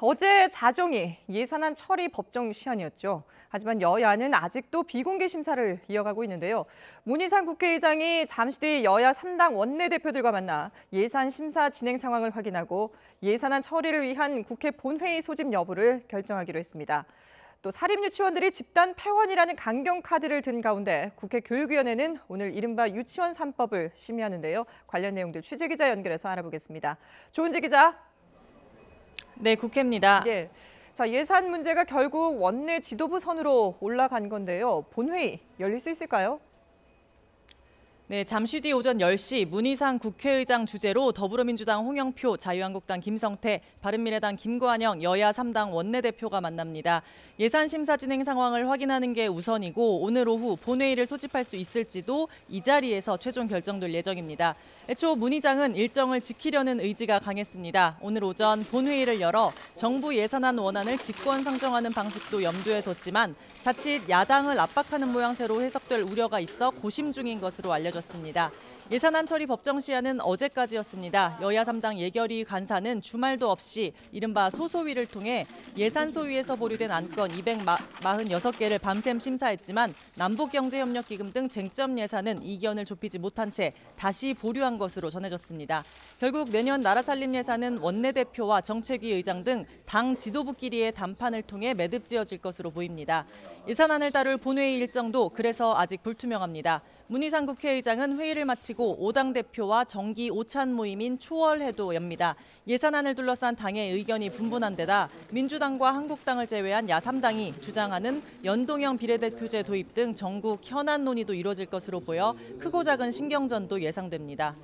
어제 자정이 예산안 처리 법정 시한이었죠. 하지만 여야는 아직도 비공개 심사를 이어가고 있는데요. 문희상 국회의장이 잠시 뒤 여야 3당 원내대표들과 만나 예산 심사 진행 상황을 확인하고 예산안 처리를 위한 국회 본회의 소집 여부를 결정하기로 했습니다. 또 사립유치원들이 집단 폐원이라는 강경 카드를 든 가운데 국회 교육위원회는 오늘 이른바 유치원 3법을 심의하는데요. 관련 내용들 취재기자 연결해서 알아보겠습니다. 조은지 기자. 네, 국회입니다. 예. 자, 예산 문제가 결국 원내 지도부 선으로 올라간 건데요. 본회의 열릴 수 있을까요? 네, 잠시 뒤 오전 10시 문희상 국회의장 주재로 더불어민주당 홍영표, 자유한국당 김성태, 바른미래당 김관영, 여야 3당 원내대표가 만납니다. 예산 심사 진행 상황을 확인하는 게 우선이고 오늘 오후 본회의를 소집할 수 있을지도 이 자리에서 최종 결정될 예정입니다. 애초 문 의장은 일정을 지키려는 의지가 강했습니다. 오늘 오전 본회의를 열어 정부 예산안 원안을 직권 상정하는 방식도 염두에 뒀지만 자칫 야당을 압박하는 모양새로 해석될 우려가 있어 고심 중인 것으로 알려졌습니다. 예산안 처리 법정 시한은 어제까지였습니다. 여야 3당 예결위 간사는 주말도 없이 이른바 소소위를 통해 예산소위에서 보류된 안건 246개를 밤샘 심사했지만 남북경제협력기금 등 쟁점 예산은 이견을 좁히지 못한 채 다시 보류한 것으로 전해졌습니다. 결국 내년 나라살림 예산은 원내대표와 정책위 의장 등 당 지도부끼리의 담판을 통해 매듭지어질 것으로 보입니다. 예산안을 다룰 본회의 일정도 그래서 아직 불투명합니다. 문희상 국회의장은 회의를 마치고 5당 대표와 정기 오찬 모임인 초월회도 엽니다. 예산안을 둘러싼 당의 의견이 분분한 데다 민주당과 한국당을 제외한 야3당이 주장하는 연동형 비례대표제 도입 등 전국 현안 논의도 이뤄질 것으로 보여 크고 작은 신경전도 예상됩니다.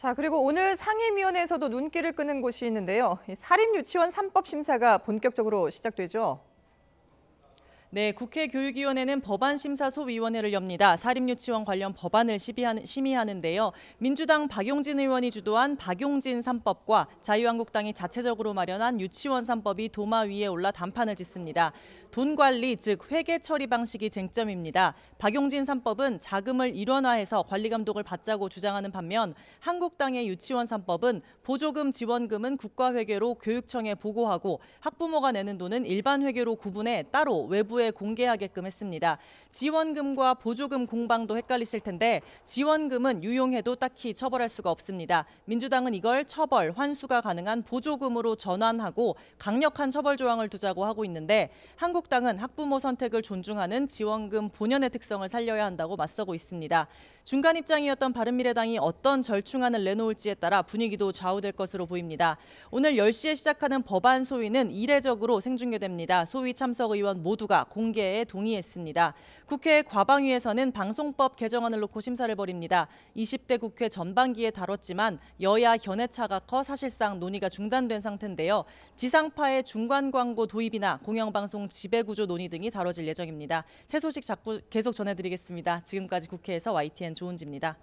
자, 그리고 오늘 상임위원회에서도 눈길을 끄는 곳이 있는데요. 사립유치원 3법 심사가 본격적으로 시작되죠. 네, 국회 교육위원회는 법안심사소위원회를 엽니다. 사립유치원 관련 법안을 심의하는데요. 민주당 박용진 의원이 주도한 박용진 3법과 자유한국당이 자체적으로 마련한 유치원 3법이 도마 위에 올라 단판을 짓습니다. 돈 관리, 즉 회계 처리 방식이 쟁점입니다. 박용진 3법은 자금을 일원화해서 관리 감독을 받자고 주장하는 반면 한국당의 유치원 3법은 보조금, 지원금은 국가회계로 교육청에 보고하고 학부모가 내는 돈은 일반 회계로 구분해 따로 외부에 공개하게끔 했습니다. 지원금과 보조금 공방도 헷갈리실 텐데 지원금은 유용해도 딱히 처벌할 수가 없습니다. 민주당은 이걸 처벌, 환수가 가능한 보조금으로 전환하고 강력한 처벌 조항을 두자고 하고 있는데 한국당은 학부모 선택을 존중하는 지원금 본연의 특성을 살려야 한다고 맞서고 있습니다. 중간 입장이었던 바른미래당이 어떤 절충안을 내놓을지에 따라 분위기도 좌우될 것으로 보입니다. 오늘 10시에 시작하는 법안 소위는 이례적으로 생중계됩니다. 소위 참석 의원 모두가 공개에 동의했습니다. 국회 과방위에서는 방송법 개정안을 놓고 심사를 벌입니다. 20대 국회 전반기에 다뤘지만 여야 견해차가 커 사실상 논의가 중단된 상태인데요. 지상파의 중간 광고 도입이나 공영방송 지배구조 논의 등이 다뤄질 예정입니다. 새 소식 계속 전해드리겠습니다. 지금까지 국회에서 YTN 조은지입니다.